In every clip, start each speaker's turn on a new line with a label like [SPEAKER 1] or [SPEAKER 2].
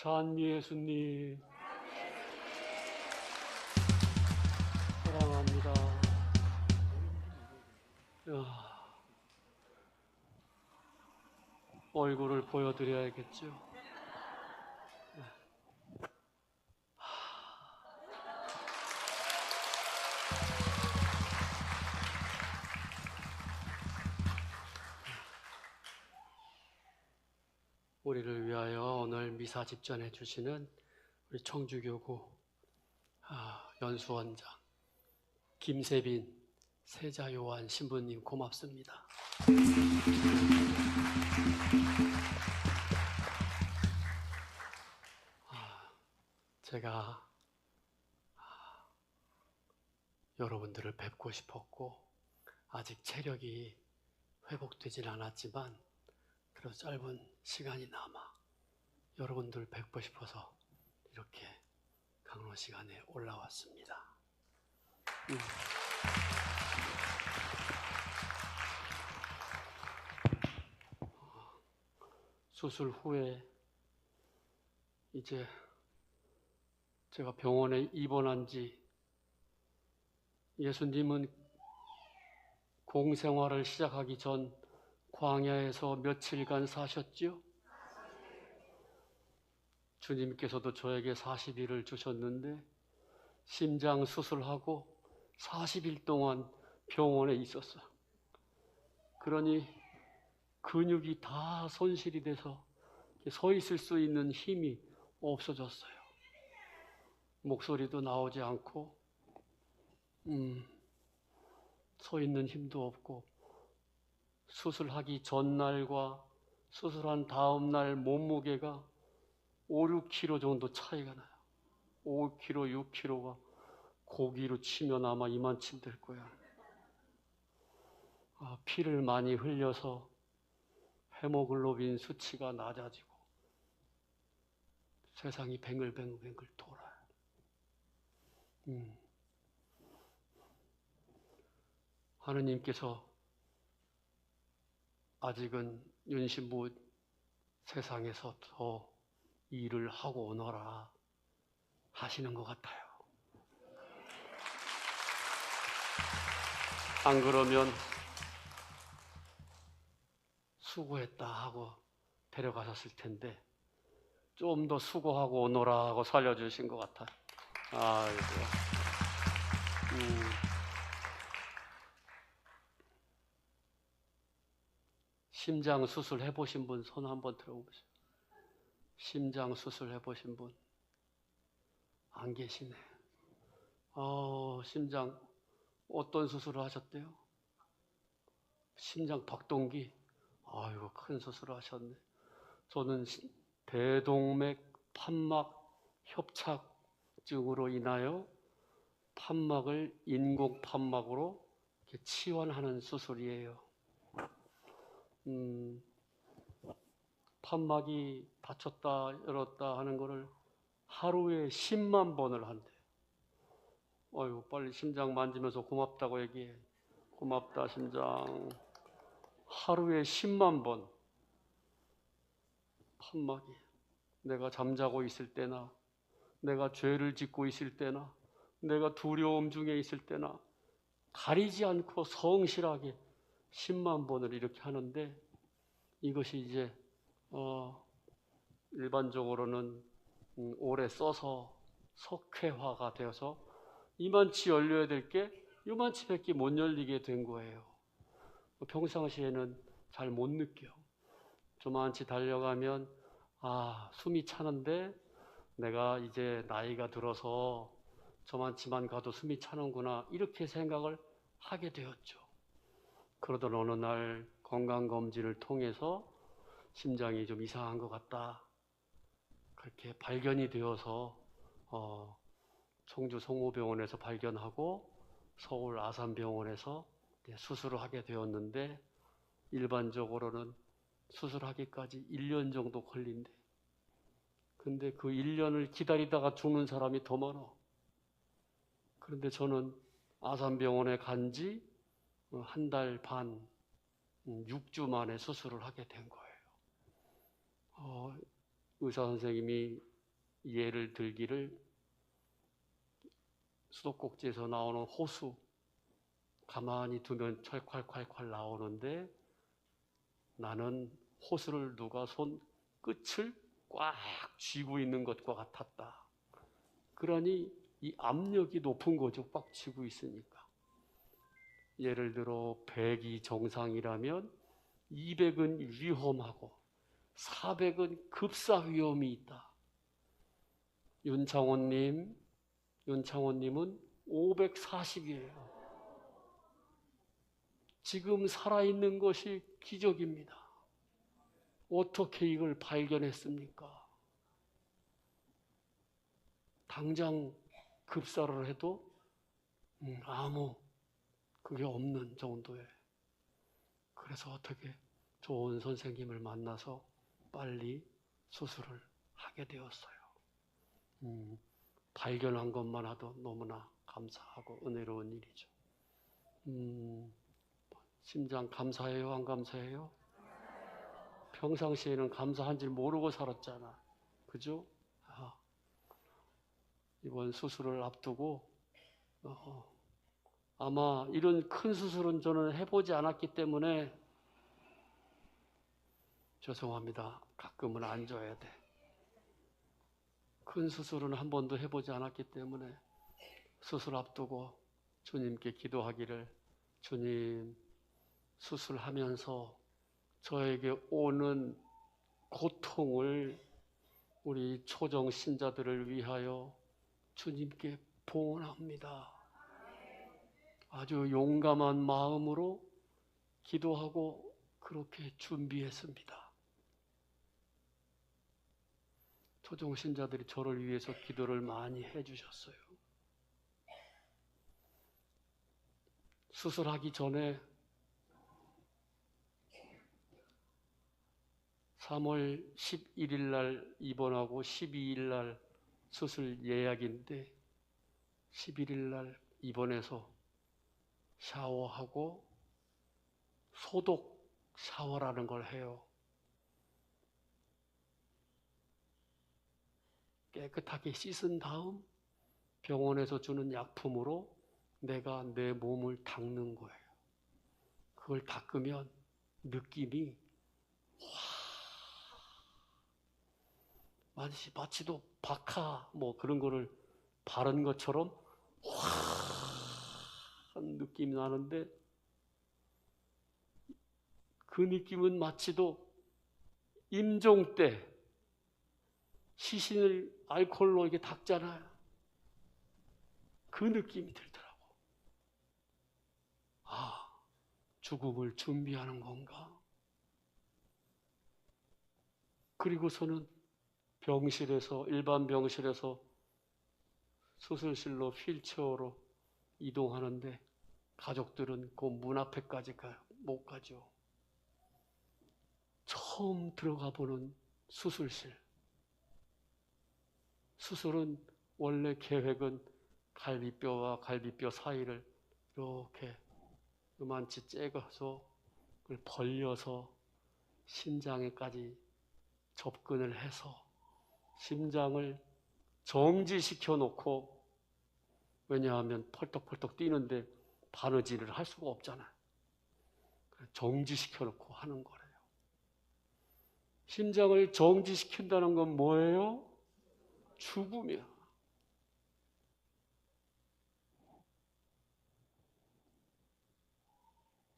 [SPEAKER 1] 찬미 예수님 사랑합니다. 얼굴을 보여드려야겠죠. 우리를 위하여 오늘 미사 집전해 주시는 우리 청주교구 연수원장 김세빈 세자요한 신부님 고맙습니다. 제가 여러분들을 뵙고 싶었고 아직 체력이 회복되진 않았지만 그래도 짧은 시간이 남아 여러분들 뵙고 싶어서 이렇게 강로 시간에 올라왔습니다. 수술 후에 이제 제가 병원에 입원한 지 예수님은 공생활을 시작하기 전 광야에서 며칠간 사셨지요? 주님께서도 저에게 40일을 주셨는데 심장 수술하고 40일 동안 병원에 있었어요. 그러니 근육이 다 손실이 돼서 서 있을 수 있는 힘이 없어졌어요. 목소리도 나오지 않고 서 있는 힘도 없고 수술하기 전날과 수술한 다음날 몸무게가 5, 6kg 정도 차이가 나요. 5kg, 6kg가 고기로 치면 아마 이만큼 될 거야. 피를 많이 흘려서 헤모글로빈 수치가 낮아지고 세상이 뱅글뱅글 돌아요. 하느님께서 아직은 윤신부 세상에서 더 일을 하고 오너라 하시는 것 같아요. 안 그러면 수고했다 하고 데려가셨을 텐데 좀 더 수고하고 오너라 하고 살려주신 것 같아요. 아이고. 심장 수술 해보신 분 손 한번 들어보세요. 심장 수술 해보신 분 안 계시네. 심장 어떤 수술을 하셨대요? 심장 박동기. 아이고 큰 수술을 하셨네. 저는 대동맥 판막 협착증으로 인하여 판막을 인공 판막으로 이렇게 치환하는 수술이에요. 판막이 닫혔다 열었다 하는 거를 하루에 10만 번을 한대. 어휴, 빨리 심장 만지면서 고맙다고 얘기해. 고맙다 심장. 하루에 10만 번 판막이. 내가 잠자고 있을 때나 내가 죄를 짓고 있을 때나 내가 두려움 중에 있을 때나 가리지 않고 성실하게 10만 번을 이렇게 하는데 이것이 이제 일반적으로는 오래 써서 석회화가 되어서 이만치 열려야 될 게 이만치밖에 못 열리게 된 거예요. 평상시에는 잘 못 느껴. 저만치 달려가면 숨이 차는데 내가 이제 나이가 들어서 저만치만 가도 숨이 차는구나 이렇게 생각을 하게 되었죠. 그러던 어느 날 건강검진을 통해서 심장이 좀 이상한 것 같다 그렇게 발견이 되어서 청주 성모병원에서 발견하고 서울 아산병원에서 수술을 하게 되었는데 일반적으로는 수술하기까지 1년 정도 걸린대. 근데 그 1년을 기다리다가 죽는 사람이 더 많아. 그런데 저는 아산병원에 간 지 한 달 반, 6주 만에 수술을 하게 된 거예요. 의사 선생님이 예를 들기를 수도꼭지에서 나오는 호수 가만히 두면 콸콸콸콸 나오는데 나는 호수를 누가 손 끝을 꽉 쥐고 있는 것과 같았다. 그러니 이 압력이 높은 거죠. 꽉 쥐고 있으니까. 예를 들어 100이 정상이라면 200은 위험하고 400은 급사 위험이 있다. 윤창호님은 540이에요. 지금 살아있는 것이 기적입니다. 어떻게 이걸 발견했습니까? 당장 급사를 해도 아무 그게 없는 정도에. 그래서 어떻게 좋은 선생님을 만나서 빨리 수술을 하게 되었어요. 발견한 것만 해도 너무나 감사하고 은혜로운 일이죠. 심장 감사해요? 안 감사해요? 평상시에는 감사한 줄 모르고 살았잖아. 그죠? 이번 수술을 앞두고 아마 이런 큰 수술은 저는 해보지 않았기 때문에 죄송합니다. 가끔은 안 줘야 돼. 큰 수술은 한 번도 해보지 않았기 때문에 수술 앞두고 주님께 기도하기를 주님 수술하면서 저에게 오는 고통을 우리 초정 신자들을 위하여 주님께 봉헌합니다. 아주 용감한 마음으로 기도하고 그렇게 준비했습니다. 초정 신자들이 저를 위해서 기도를 많이 해주셨어요. 수술하기 전에 3월 11일 날 입원하고 12일 날 수술 예약인데 11일 날 입원해서 샤워하고 소독 샤워라는 걸 해요. 깨끗하게 씻은 다음 병원에서 주는 약품으로 내가 내 몸을 닦는 거예요. 그걸 닦으면 느낌이 마치도 박하 뭐 그런 거를 바른 것처럼 한 느낌이 나는데 그 느낌은 마치도 임종 때 시신을 알코올로 이렇게 닦잖아요. 그 느낌이 들더라고. 아, 죽음을 준비하는 건가? 그리고서는 병실에서 일반 병실에서 수술실로 휠체어로 이동하는데 가족들은 그 문 앞에까지 못 가죠. 처음 들어가 보는 수술실. 수술은 원래 계획은 갈비뼈와 갈비뼈 사이를 이렇게 요만치 째가서 그걸 벌려서 심장에까지 접근을 해서 심장을 정지시켜 놓고, 왜냐하면 펄떡펄떡 뛰는데 바느질을 할 수가 없잖아요. 정지시켜 놓고 하는 거래요. 심장을 정지시킨다는 건 뭐예요? 죽음이야.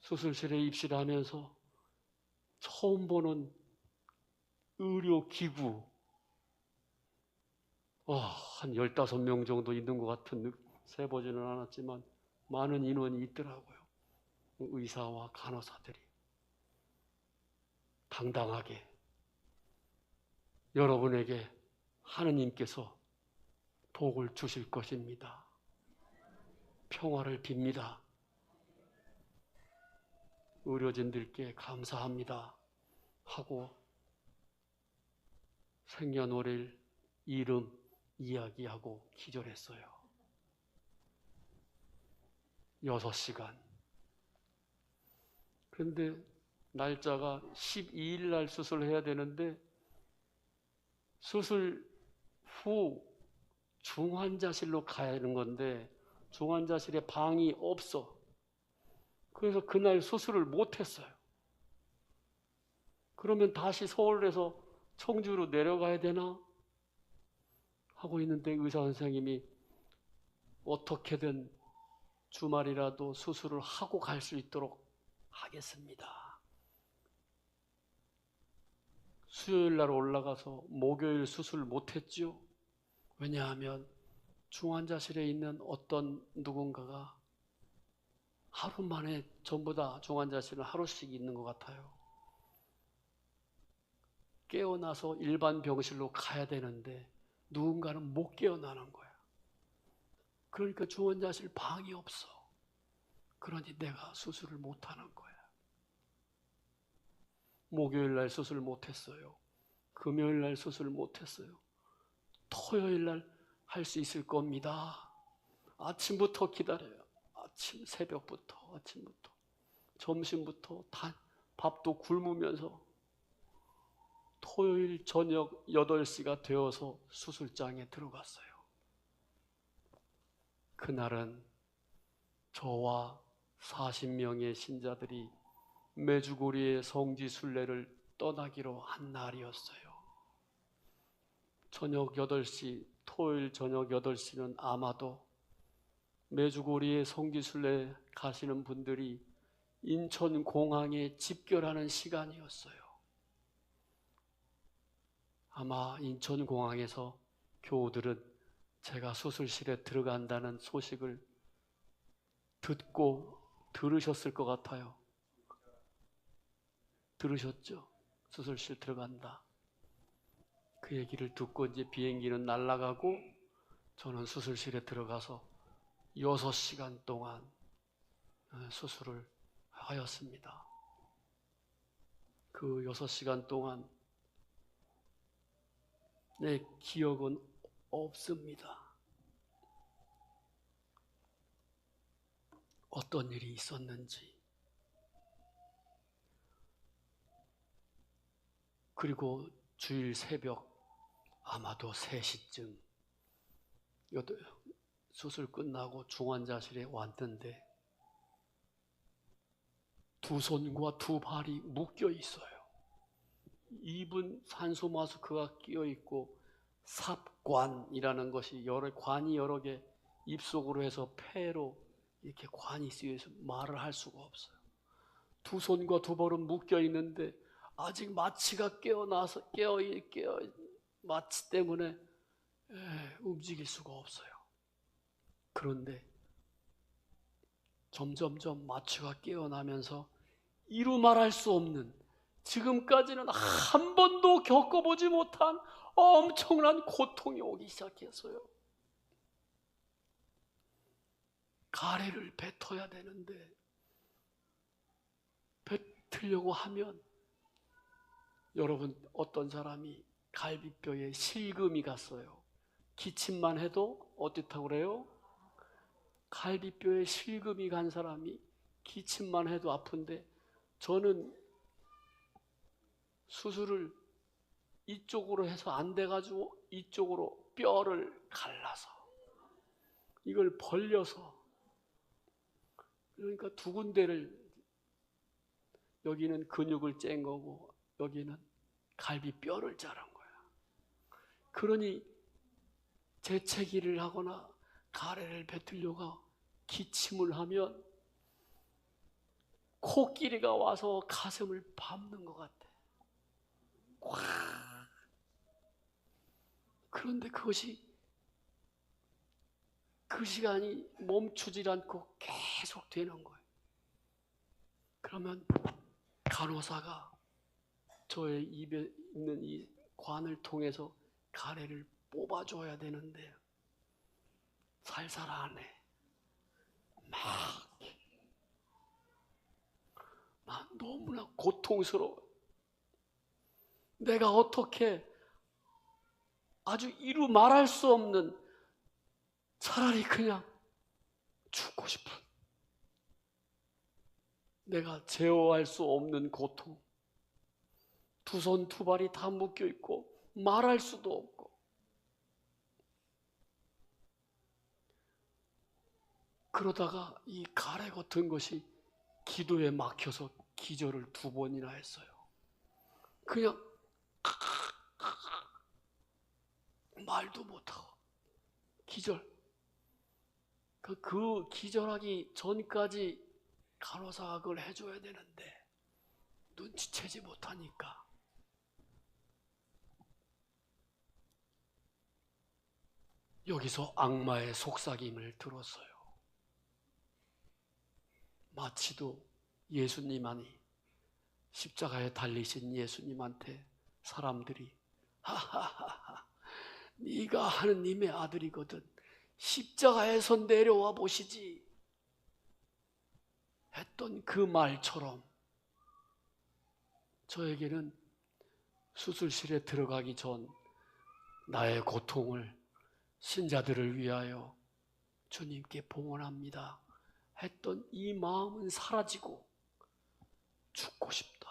[SPEAKER 1] 수술실에 입실을 하면서 처음 보는 의료기구, 한 15명 정도 있는 것 같은, 세보지는 않았지만 많은 인원이 있더라고요. 의사와 간호사들이 당당하게 여러분에게 하느님께서 복을 주실 것입니다. 평화를 빕니다. 의료진들께 감사합니다 하고 생년월일, 이름 이야기하고 기절했어요. 6시간. 그런데 날짜가 12일 날 수술해야 되는데 수술 후 중환자실로 가야 하는 건데 중환자실에 방이 없어. 그래서 그날 수술을 못했어요. 그러면 다시 서울에서 청주로 내려가야 되나 하고 있는데 의사 선생님이 어떻게든 주말이라도 수술을 하고 갈 수 있도록 하겠습니다. 수요일 날 올라가서 목요일 수술 못했죠. 왜냐하면 중환자실에 있는 어떤 누군가가 하루 만에 전부 다 중환자실은 하루씩 있는 것 같아요. 깨어나서 일반 병실로 가야 되는데 누군가는 못 깨어나는 거야. 그러니까 중환자실 방이 없어. 그러니 내가 수술을 못하는 거야. 목요일 날 수술 못했어요. 금요일 날 수술 못했어요. 토요일 날 할 수 있을 겁니다. 아침부터 기다려요. 새벽부터, 아침부터, 점심부터 밥도 굶으면서 토요일 저녁 8시가 되어서 수술장에 들어갔어요. 그날은 저와 40명의 신자들이 메주고리의 성지순례를 떠나기로 한 날이었어요. 저녁 8시, 토요일 저녁 8시는 아마도 메주고리의 성지순례 가시는 분들이 인천공항에 집결하는 시간이었어요. 아마 인천공항에서 교우들은 제가 수술실에 들어간다는 소식을 듣고 들으셨을 것 같아요. 들으셨죠? 수술실 들어간다. 그 얘기를 듣고 이제 비행기는 날아가고 저는 수술실에 들어가서 6시간 동안 수술을 하였습니다. 그 6시간 동안 내 기억은 없습니다. 어떤 일이 있었는지. 그리고 주일 새벽 아마도 3시쯤 수술 끝나고 중환자실에 왔는데 두 손과 두 발이 묶여 있어요. 입은 산소 마스크가 끼어 있고 삽관이라는 것이 관이 여러 개 입속으로 해서 폐로 이렇게 관이 쓰여서 말을 할 수가 없어요. 두 손과 두 발은 묶여 있는데 아직 마취가 깨어나서 마취 때문에 움직일 수가 없어요. 그런데 점점점 마취가 깨어나면서 이루 말할 수 없는, 지금까지는 한 번도 겪어보지 못한 엄청난 고통이 오기 시작했어요. 가래를 뱉어야 되는데 뱉으려고 하면 여러분, 어떤 사람이 갈비뼈에 실금이 갔어요. 기침만 해도 어떻다고 그래요? 갈비뼈에 실금이 간 사람이 기침만 해도 아픈데, 저는 수술을 이쪽으로 해서 안 돼가지고 이쪽으로 뼈를 갈라서 이걸 벌려서, 그러니까 두 군데를, 여기는 근육을 짠 거고 여기는 갈비뼈를 자른 거야. 그러니 재채기를 하거나 가래를 뱉으려고 기침을 하면 코끼리가 와서 가슴을 밟는 것 같아. 꽉. 그런데 그것이 그 시간이 멈추질 않고 계속 되는 거예요. 그러면 간호사가 저의 입에 있는 이 관을 통해서 가래를 뽑아줘야 되는데 살살 안 해. 난 너무나 고통스러워. 내가 어떻게 아주 이루 말할 수 없는, 차라리 그냥 죽고 싶은, 내가 제어할 수 없는 고통, 두 손 두 발이 다 묶여 있고 말할 수도 없고 그러다가 이 가래 같은 것이 기도에 막혀서 기절을 2번이나 했어요. 그냥 말도 못하고 기절. 그 기절하기 전까지 간호사가 그걸 해줘야 되는데 눈치채지 못하니까 여기서 악마의 속삭임을 들었어요. 마치도 예수님만이 십자가에 달리신 예수님한테 사람들이 하하하하 네가 하느님의 아들이거든 십자가에서 내려와 보시지 했던 그 말처럼 저에게는 수술실에 들어가기 전 나의 고통을 신자들을 위하여 주님께 봉헌합니다 했던 이 마음은 사라지고 죽고 싶다.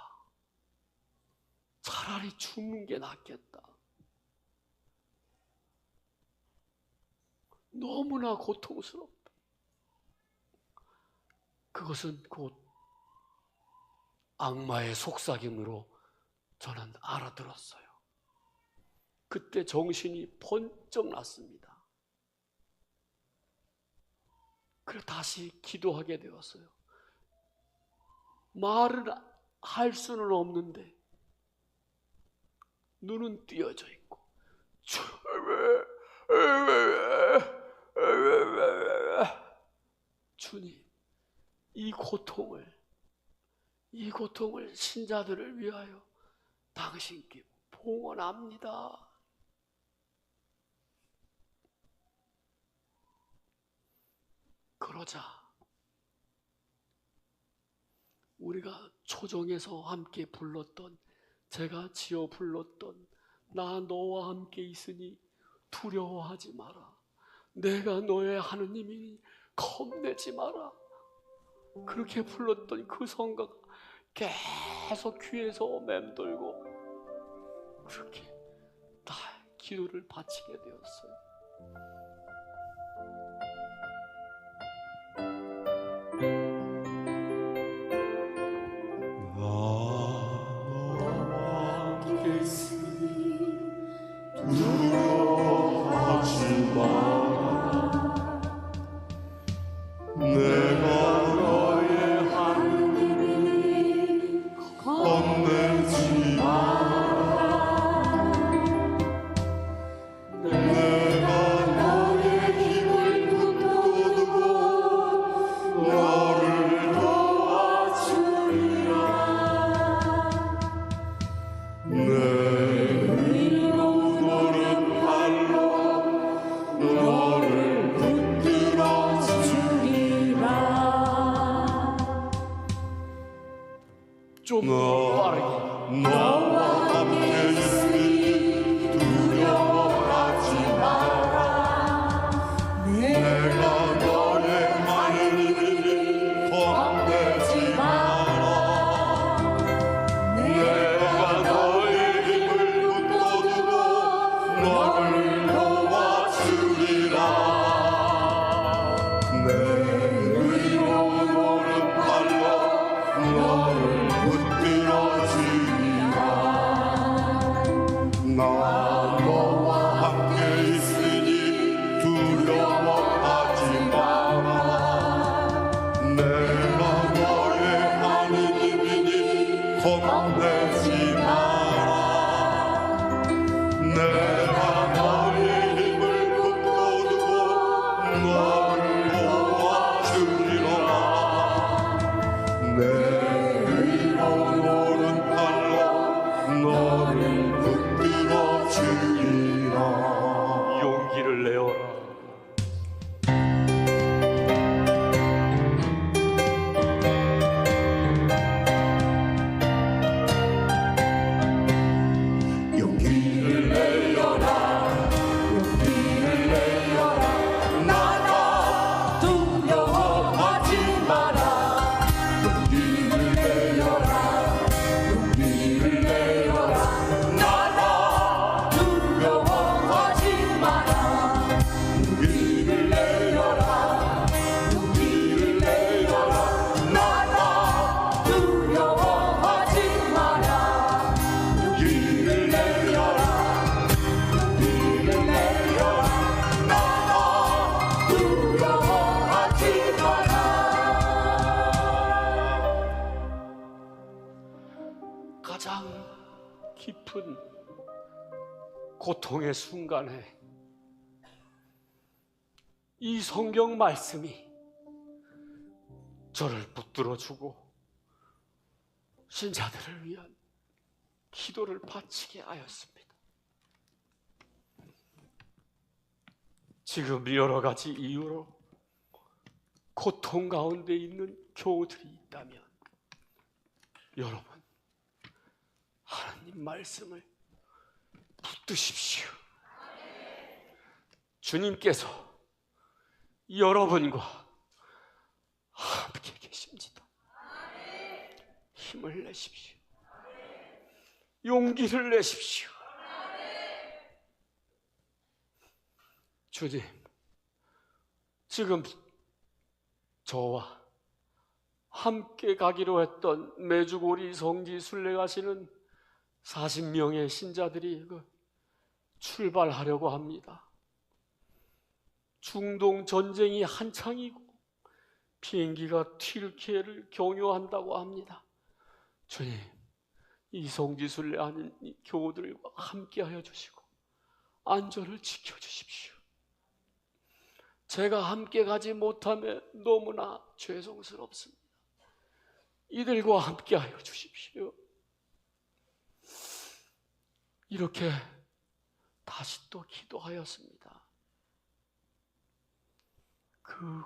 [SPEAKER 1] 차라리 죽는 게 낫겠다. 너무나 고통스럽다. 그것은 곧 악마의 속삭임으로 저는 알아들었어요. 그때 정신이 번쩍 났습니다. 그래서 다시 기도하게 되었어요. 말을 할 수는 없는데 눈은 띄어져 있고 주님, 이 고통을 신자들을 위하여 당신께 봉헌합니다. 그러자 우리가 초정에서 함께 불렀던, 제가 지어 불렀던 나 너와 함께 있으니 두려워하지 마라. 내가 너의 하느님이니 겁내지 마라. 그렇게 불렀던 그 성가가 계속 귀에서 맴돌고 그렇게 다 기도를 바치게 되었어요. 좀 빠르게 너와 함께 있으니 두려워하지 마라. 내가 너의 하느님이니 겁내지 마라. 내가 너의 힘을 붙들고 너를 도와주리라. 내 의로운 오른팔로 너를 나 너와 함께 있으니 두려워하지 마라. 내가 너의 하느님이니 겁내지 마라. 내가 너의 힘을 붙들고 너를 도와주리라. 내 의로운 오른팔로 너를 붙들어주리라. 고통의 순간에 이 성경 말씀이 저를 붙들어주고 신자들을 위한 기도를 바치게 하였습니다. 지금 여러 가지 이유로 고통 가운데 있는 교우들이 있다면 여러분, 하나님 말씀을 붙드십시오. 주님께서 여러분과 함께 계십니다. 힘을 내십시오. 용기를 내십시오. 주님, 지금 저와 함께 가기로 했던 메주고리 성지 순례 가시는 40명의 신자들이 출발하려고 합니다. 중동 전쟁이 한창이고 비행기가 튀르키예를 경유한다고 합니다. 주님, 이 성지 순례하는 이 교우들과 함께하여 주시고 안전을 지켜주십시오. 제가 함께 가지 못하면 너무나 죄송스럽습니다. 이들과 함께하여 주십시오. 이렇게 다시 또 기도하였습니다. 그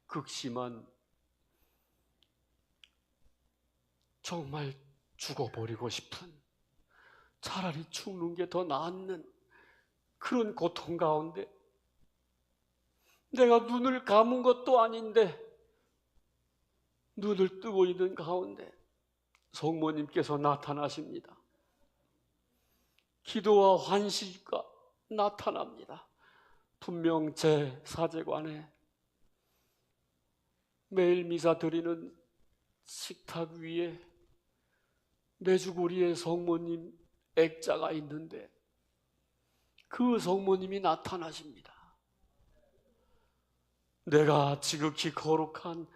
[SPEAKER 1] 극심한, 정말 죽어버리고 싶은, 차라리 죽는 게 더 낫는 그런 고통 가운데 내가 눈을 감은 것도 아닌데 눈을 뜨고 있는 가운데 성모님께서 나타나십니다. 기도와 환시가 나타납니다. 분명 제 사제관에 매일 미사 드리는 식탁 위에 메주고리의 성모님 액자가 있는데 그 성모님이 나타나십니다. 내가 지극히 거룩한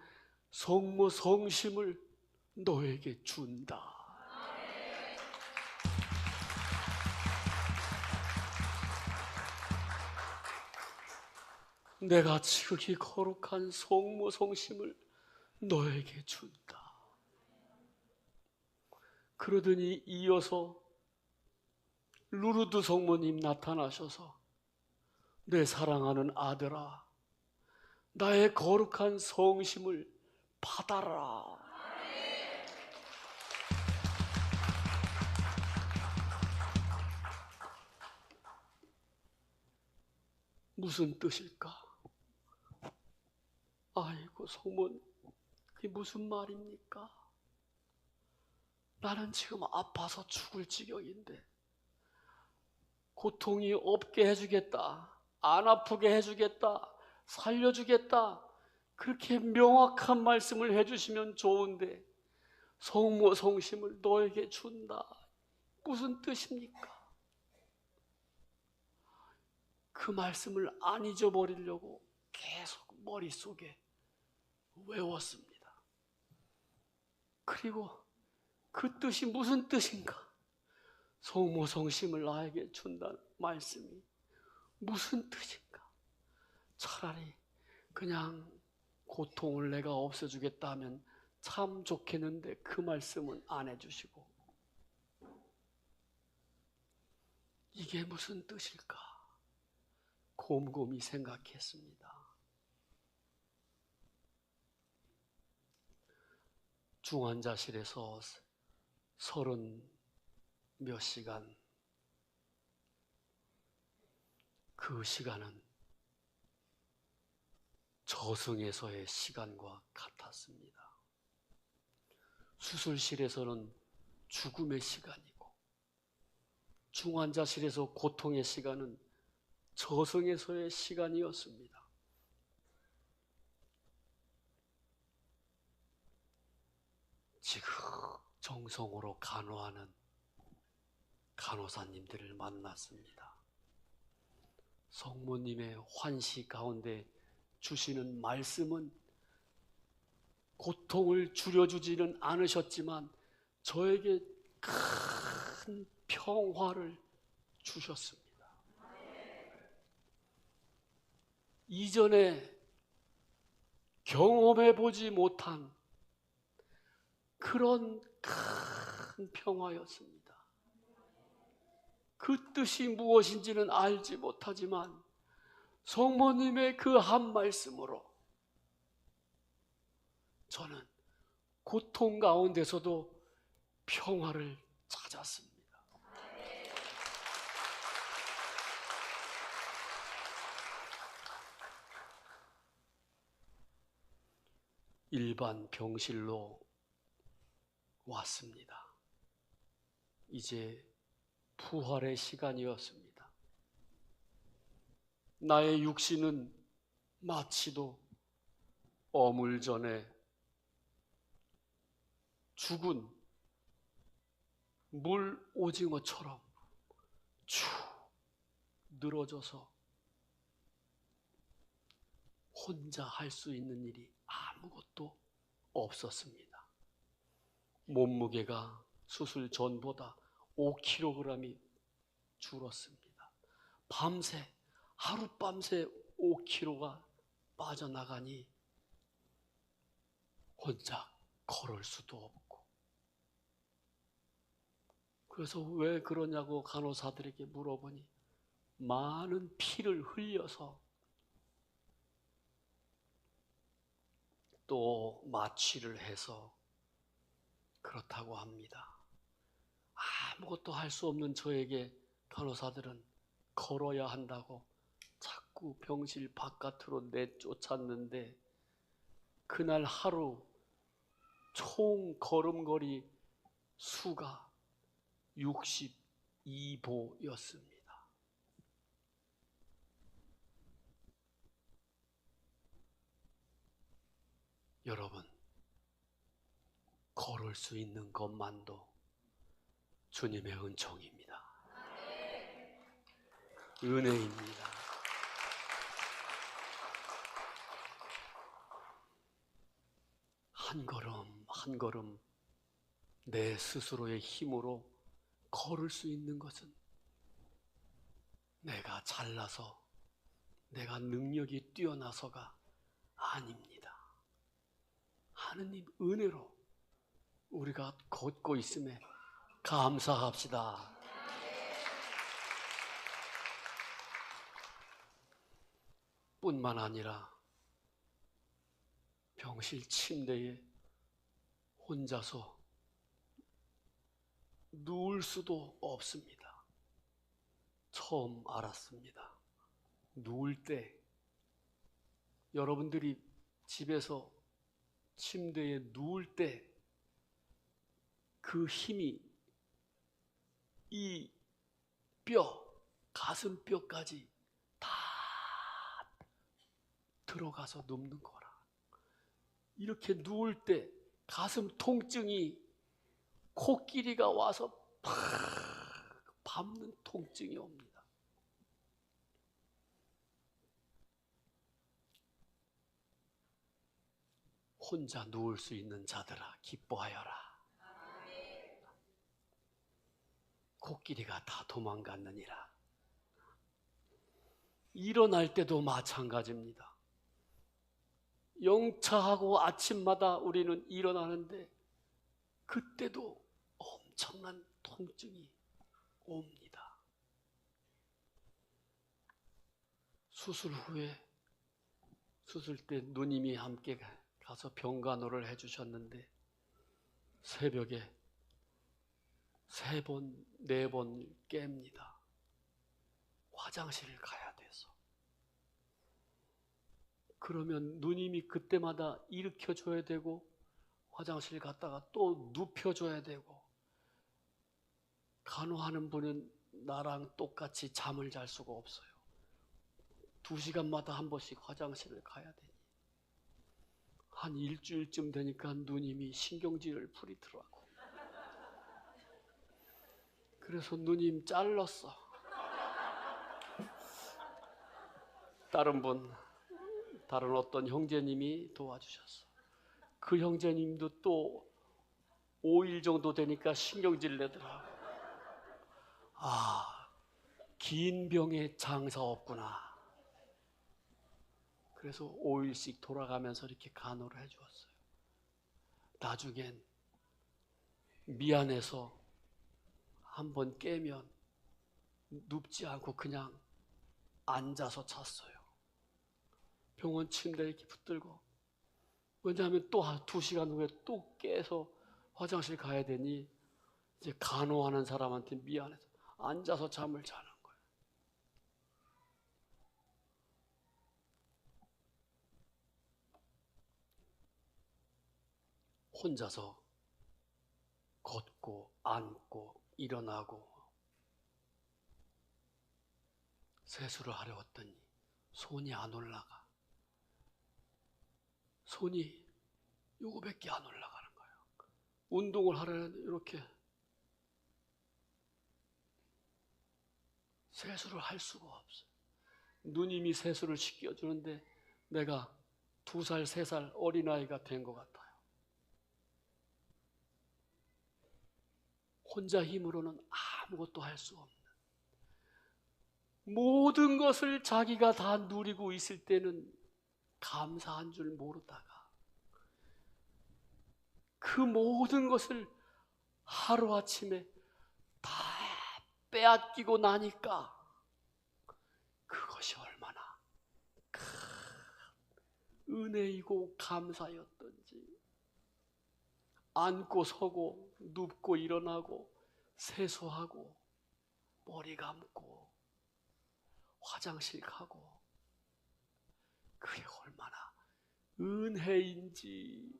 [SPEAKER 1] 성모 성심을 너에게 준다. 내가 지극히 거룩한 성모 성심을 너에게 준다. 그러더니 이어서 루르드 성모님 나타나셔서 내 사랑하는 아들아, 나의 거룩한 성심을 받아라. 무슨 뜻일까? 아이고 성모님, 그게 무슨 말입니까? 나는 지금 아파서 죽을 지경인데 고통이 없게 해주겠다, 안 아프게 해주겠다, 살려주겠다, 그렇게 명확한 말씀을 해주시면 좋은데 성모 성심을 너에게 준다, 무슨 뜻입니까? 그 말씀을 안 잊어버리려고 계속 머릿속에 외웠습니다. 그리고 그 뜻이 무슨 뜻인가? 성모 성심을 나에게 준다는 말씀이 무슨 뜻인가? 차라리 그냥 고통을 내가 없애주겠다 하면 참 좋겠는데 그 말씀은 안 해주시고 이게 무슨 뜻일까? 곰곰이 생각했습니다. 중환자실에서 30몇 시간, 그 시간은 저승에서의 시간과 같았습니다. 수술실에서는 죽음의 시간이고 중환자실에서 고통의 시간은 저승에서의 시간이었습니다. 지극정성으로 간호하는 간호사님들을 만났습니다. 성모님의 환시 가운데 주시는 말씀은 고통을 줄여주지는 않으셨지만 저에게 큰 평화를 주셨습니다. 이전에 경험해 보지 못한 그런 큰 평화였습니다. 그 뜻이 무엇인지는 알지 못하지만 성모님의 그 한 말씀으로 저는 고통 가운데서도 평화를 찾았습니다. 일반 병실로 왔습니다. 이제 부활의 시간이었습니다. 나의 육신은 마치도 어물 전에 죽은 물 오징어처럼 쭉 늘어져서 혼자 할 수 있는 일이 아무것도 없었습니다. 몸무게가 수술 전보다 5kg이 줄었습니다. 밤새 하룻밤새 5kg가 빠져나가니 혼자 걸을 수도 없고, 그래서 왜 그러냐고 간호사들에게 물어보니 많은 피를 흘려서 또 마취를 해서 그렇다고 합니다. 아무것도 할 수 없는 저에게 간호사들은 걸어야 한다고 자꾸 병실 바깥으로 내쫓았는데, 그날 하루 총 걸음걸이 수가 62보였습니다. 여러분, 걸을 수 있는 것만도 주님의 은총입니다. 은혜입니다. 한 걸음 한 걸음 내 스스로의 힘으로 걸을 수 있는 것은 내가 잘나서, 내가 능력이 뛰어나서가 아닙니다. 하느님 은혜로 우리가 걷고 있음에 감사합시다. 뿐만 아니라 병실 침대에 혼자서 누울 수도 없습니다. 처음 알았습니다. 누울 때, 여러분들이 집에서 침대에 누울 때 그 힘이 이 뼈, 가슴뼈까지 다 들어가서 눕는 거라. 이렇게 누울 때 가슴 통증이 코끼리가 와서 팍 밟는 통증이 옵니다. 혼자 누울 수 있는 자들아 기뻐하여라. 코끼리가 다 도망갔느니라. 일어날 때도 마찬가지입니다. 영차하고 아침마다 우리는 일어나는데 그때도 엄청난 통증이 옵니다. 수술 후에, 수술 때 누님이 함께 가서 병간호를 해주셨는데 새벽에 3번, 4번 깹니다. 화장실을 가야 돼서. 그러면 누님이 그때마다 일으켜줘야 되고 화장실 갔다가 또 눕혀줘야 되고, 간호하는 분은 나랑 똑같이 잠을 잘 수가 없어요. 2시간마다 한 번씩 화장실을 가야 되니 한 일주일쯤 되니까 누님이 신경질을 부리더라고. 그래서 누님 잘랐어. 다른 어떤 형제님이 도와주셨어. 그 형제님도 또 5일 정도 되니까 신경질 내더라고. 긴 병에 장사 없구나. 그래서 5일씩 돌아가면서 이렇게 간호를 해주었어요. 나중엔 미안해서 한번 깨면 눕지 않고 그냥 앉아서 잤어요. 병원 침대에 이렇게 붙들고. 왜냐하면 또 2시간 후에 또 깨서 화장실 가야 되니 이제 간호하는 사람한테 미안해서 앉아서 잠을 자는 거예요. 혼자서 걷고 앉고 일어나고 세수를 하려 했더니 손이 안 올라가. 손이 요거밖에 안 올라가는 거예요. 운동을 하려면 이렇게 세수를 할 수가 없어요. 누님이 세수를 시켜주는데 내가 2살, 3살 어린아이가 된 것 같아요. 혼자 힘으로는 아무것도 할 수 없는, 모든 것을 자기가 다 누리고 있을 때는 감사한 줄 모르다가 그 모든 것을 하루아침에 다 빼앗기고 나니까 그것이 얼마나 큰 은혜이고 감사였던지. 앉고 서고 눕고 일어나고 세수하고 머리 감고 화장실 가고 그게 얼마나 은혜인지.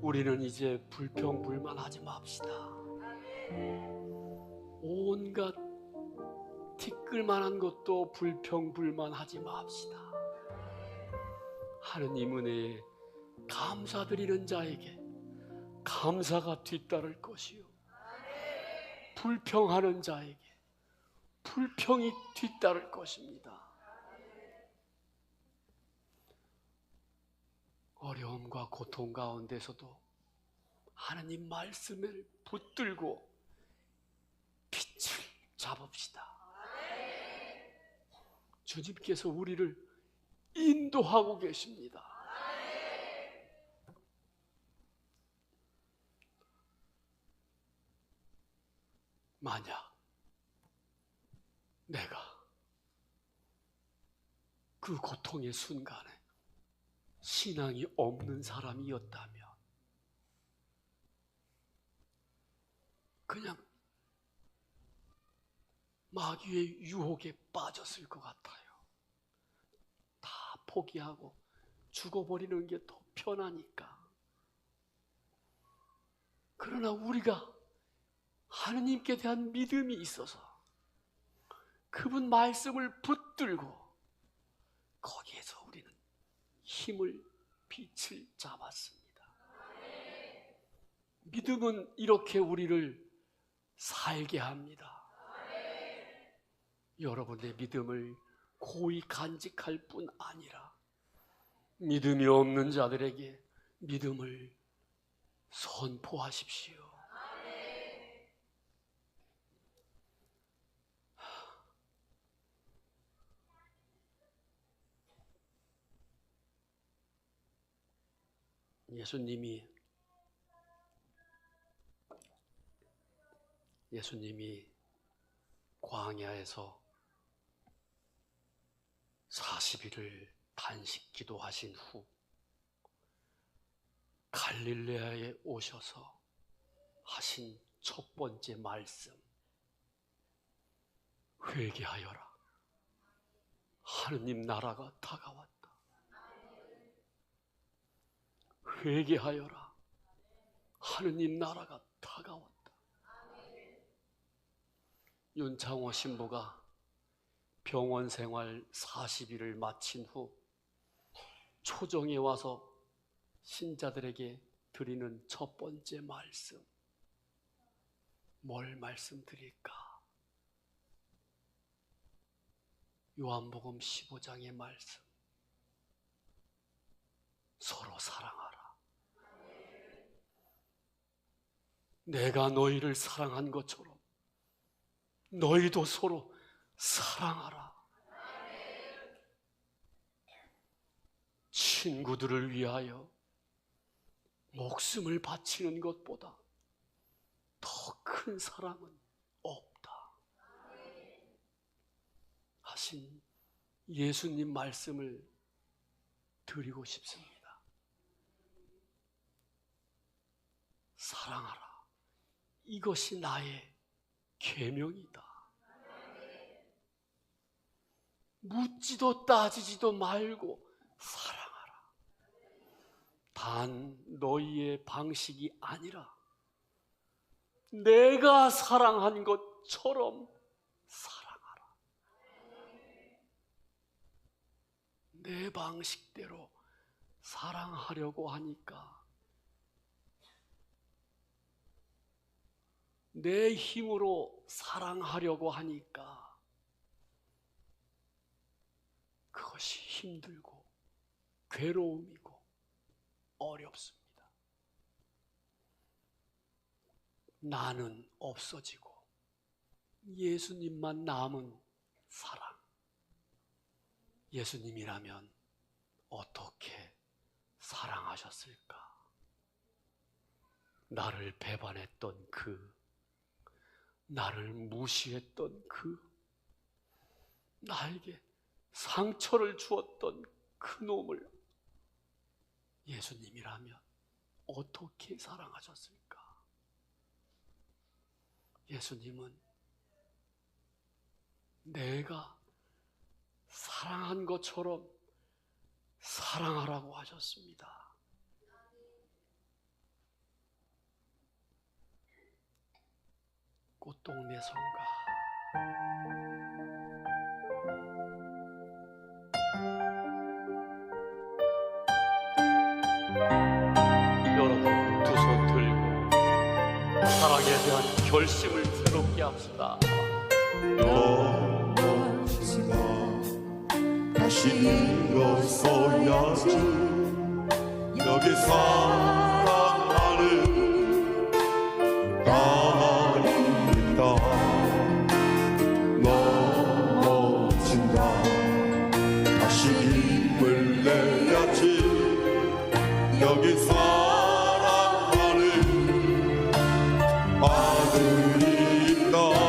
[SPEAKER 1] 우리는 이제 불평불만하지 맙시다. 온갖 티끌만한 것도 불평불만하지 맙시다. 하느님 은혜에 감사드리는 자에게 감사가 뒤따를 것이요, 불평하는 자에게 불평이 뒤따를 것입니다. 어려움과 고통 가운데서도 하나님 말씀을 붙들고 빛을 잡읍시다. 주님께서 우리를 인도하고 계십니다. 만약 내가 그 고통의 순간에 신앙이 없는 사람이었다면 그냥 마귀의 유혹에 빠졌을 것 같아요. 다 포기하고 죽어버리는 게 더 편하니까. 그러나 우리가 하느님께 대한 믿음이 있어서 그분 말씀을 붙들고 거기에서 우리는 힘을, 빛을 잡았습니다. 믿음은 이렇게 우리를 살게 합니다. 여러분의 믿음을 고이 간직할 뿐 아니라 믿음이 없는 자들에게 믿음을 선포하십시오. 예수님이 광야에서 40일을 단식 기도하신 후 갈릴레아에 오셔서 하신 첫 번째 말씀, 회개하여라, 하느님 나라가 다가왔다. 회개하여라, 하느님 나라가 다가왔다. 윤창호 신부가 병원 생활 40일을 마친 후 초정에 와서 신자들에게 드리는 첫 번째 말씀, 뭘 말씀드릴까? 요한복음 15장의 말씀, 서로 사랑하라. 내가 너희를 사랑한 것처럼 너희도 서로 사랑하라. 친구들을 위하여 목숨을 바치는 것보다 더 큰 사랑은 없다 하신 예수님 말씀을 드리고 싶습니다. 사랑하라. 이것이 나의 계명이다. 묻지도 따지지도 말고 사랑하라. 단 너희의 방식이 아니라 내가 사랑한 것처럼 사랑하라. 내 방식대로 사랑하려고 하니까 내 힘으로 사랑하려고 하니까 그것이 힘들고 괴로움이고 어렵습니다. 나는 없어지고 예수님만 남은 사랑. 예수님이라면 어떻게 사랑하셨을까? 나를 배반했던 나를 무시했던 나에게 상처를 주었던 그 놈을 예수님이라면 어떻게 사랑하셨을까? 예수님은 내가 사랑한 것처럼 사랑하라고 하셨습니다. 꽃동네 성가. 여러분 두 손 들고 사랑에 대한 결심을 새롭게 합시다.
[SPEAKER 2] 영원치가 다시 일어서야지. 여기 사랑하는 나만이 있다. 넘어진다. 다시 힘을 내야지. 여기 사랑하는 아들이 있다.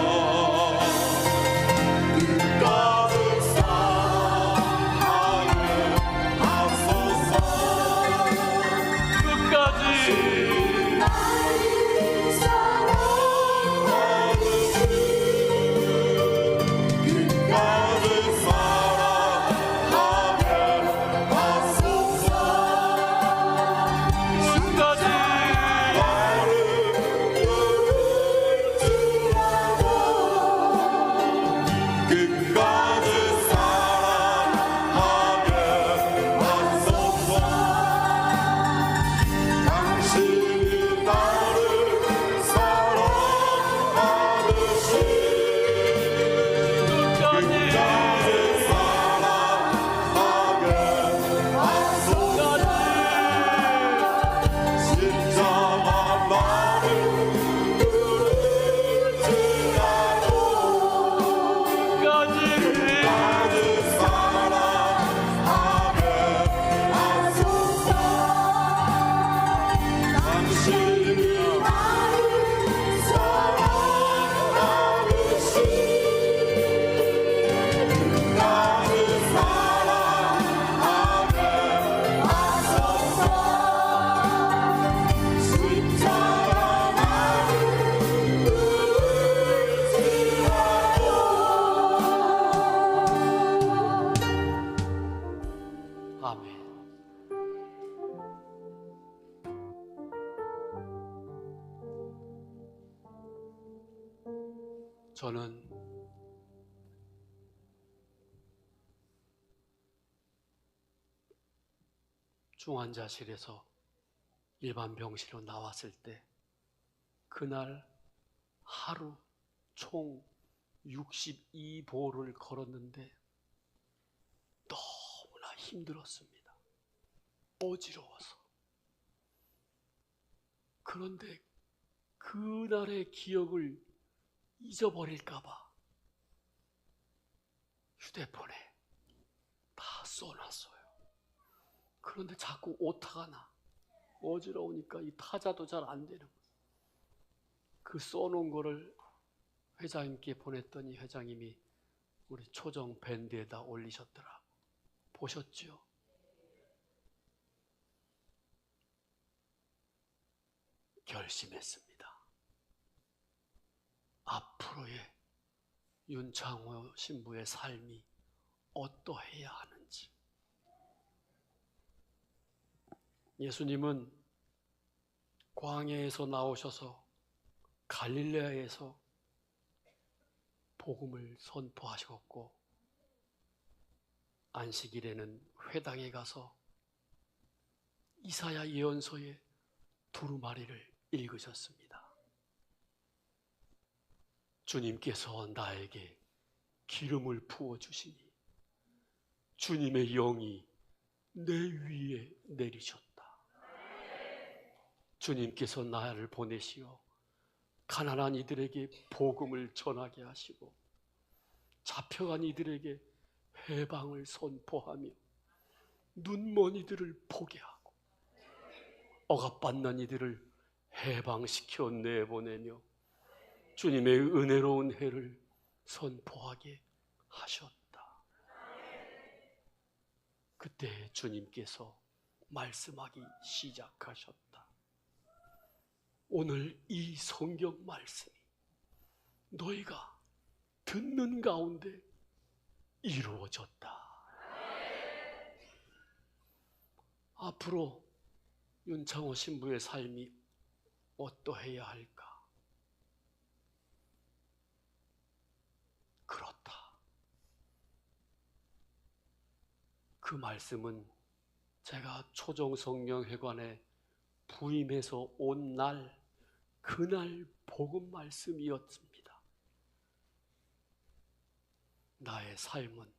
[SPEAKER 1] 저는 중환자실에서 일반 병실로 나왔을 때 그날 하루 총 62보를 걸었는데 너무나 힘들었습니다. 어지러워서. 그런데 그날의 기억을 잊어버릴까봐 휴대폰에 다 써놨어요. 그런데 자꾸 오타가 나. 어지러우니까 이 타자도 잘 안 되는 거예요. 그 써놓은 거를 회장님께 보냈더니 회장님이 우리 초정 밴드에다 올리셨더라고. 보셨죠? 결심했습니다. 앞으로의 윤창호 신부의 삶이 어떠해야 하는지. 예수님은 광야에서 나오셔서 갈릴레아에서 복음을 선포하셨고 안식일에는 회당에 가서 이사야 예언서의 두루마리를 읽으셨습니다. 주님께서 나에게 기름을 부어주시니 주님의 영이 내 위에 내리셨다. 주님께서 나를 보내시어 가난한 이들에게 복음을 전하게 하시고 잡혀간 이들에게 해방을 선포하며 눈먼 이들을 보게 하고 억압받는 이들을 해방시켜 내보내며 주님의 은혜로운 해를 선포하게 하셨다. 그때 주님께서 말씀하기 시작하셨다. 오늘 이 성경 말씀이 너희가 듣는 가운데 이루어졌다. 앞으로 윤창호 신부의 삶이 어떠해야 할까? 그렇다. 그 말씀은 제가 초정성령회관에 부임해서 온 날, 그날 복음 말씀이었습니다. 나의 삶은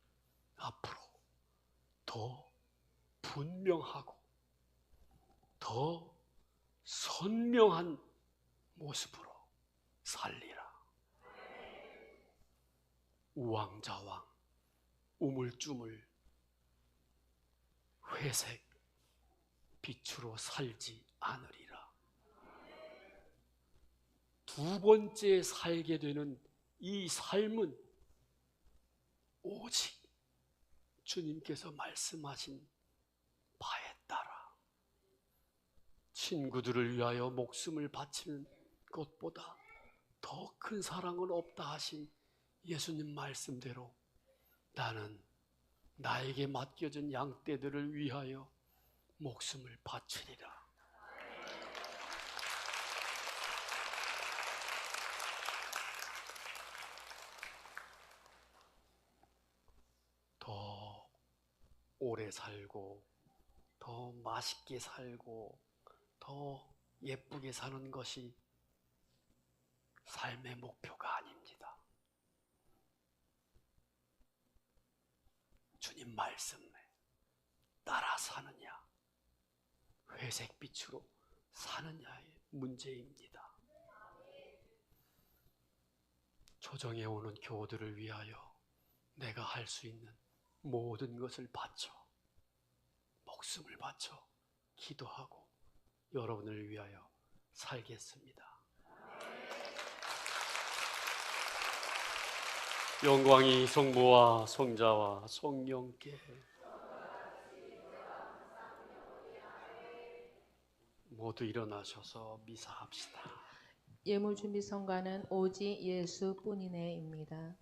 [SPEAKER 1] 앞으로 더 분명하고 더 선명한 모습으로 살리라. 우왕좌왕, 우물쭈물, 회색 빛으로 살지 않으리라. 두 번째 살게 되는 이 삶은 오직 주님께서 말씀하신 바에 따라 친구들을 위하여 목숨을 바치는 것보다 더 큰 사랑은 없다 하신 예수님 말씀대로 나는 나에게 맡겨진 양떼들을 위하여 목숨을 바치리라. 더 오래 살고 더 맛있게 살고 더 예쁘게 사는 것이 삶의 목표가 아닙니다. 주님 말씀에 따라 사느냐, 회색빛으로 사느냐의 문제입니다. 조정에 오는 교우들을 위하여 내가 할 수 있는 모든 것을 바쳐, 목숨을 바쳐 기도하고 여러분을 위하여 살겠습니다. 영광이 성부와 성자와 성령께 모두 일어나셔서 미사합시다.
[SPEAKER 3] 예물준비 성가는 오직 예수뿐이네입니다.